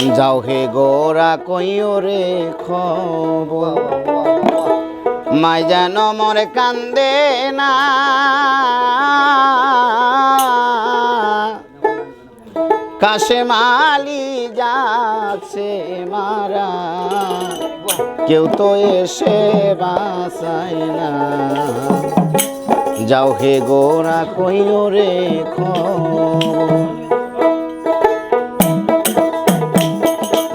যাও হে গোরা কইও রে খবর মাই যেন মরে কান্দে না কাশেম আলী যাচ্ছে মারা কেউ তো এসে বাঁচায় না যাও হে গোরা কইও রে খবর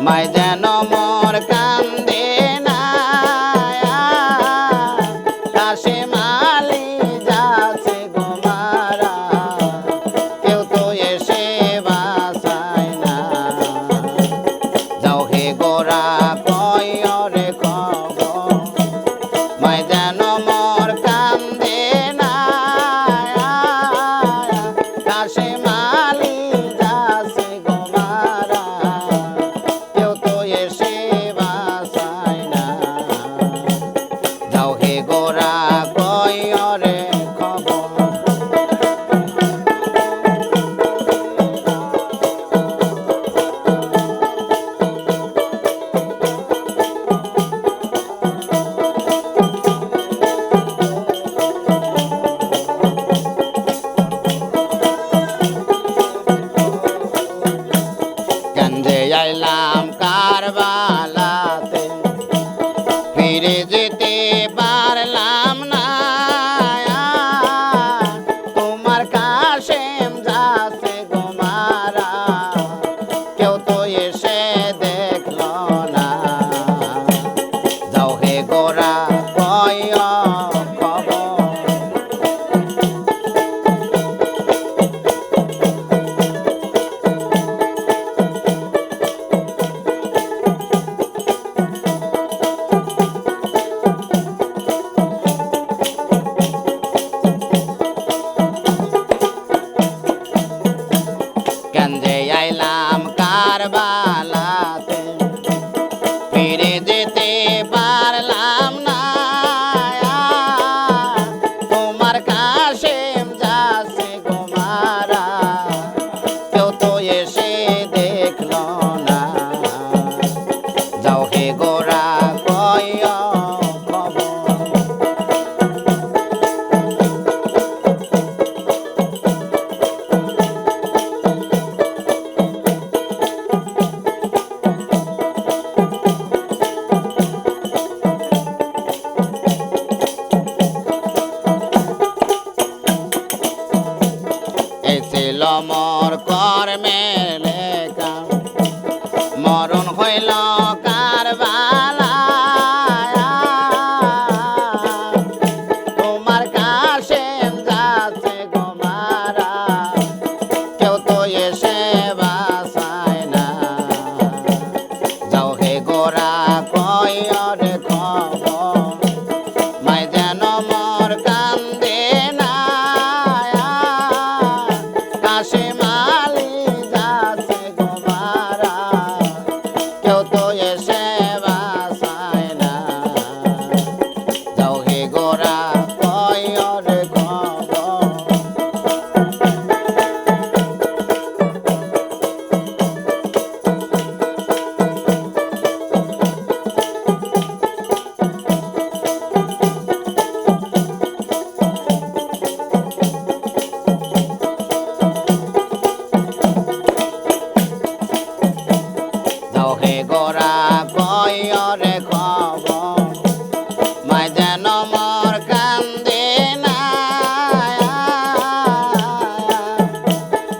মাই যেন মর কান্দে না কাশেম আলী যাচ্ছে গো মারা কেউ তো এসে বাঁচায় না যাও হে গোরা কইও রে খবর মাই যেন মর কান্দে না কাশেম আলী যাচ্ছে গো মারা কেউ তো এসে বাঁচায় না যাও হে গোরা কইও রে খবর কান্দে আইলাম কারবালাতে ফিরে যেতে পারলাম না তোমার কাশেম যাচ্ছে গো মারা কেউ তো এসে দেখলো না যাও হে গোরা কইও খবর কান্দে আইলাম কারবালাতে ফিরে যেতে পারলাম না তোমার কাশেম যাচ্ছে গো মারা কেউ তো এসে দেখলো না যাও হে গোরা কইও খবর এসেল মোর কর্মে লেখা মরণ হইল কারবালায় তোমার কাশেম যাচ্ছে গো মারা কেউ তো এসে বাঁচায় না যাও হে গোরা কইও রে খবর মাই যেন মর কান্দে না কাশেম আলী যাচ্ছে গো মারা কেউ তো এসে বাঁচায় না যাও হে গোরা কইও রে খবর যাও হে গোরা কইও রে খবর মাই যেন মর কান্দে না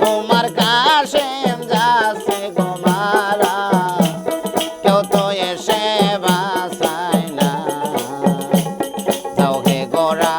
তোমার কাশেম যাচ্ছে গো মারা কেউ তো এসে বাঁচায় না যাও হে গোরা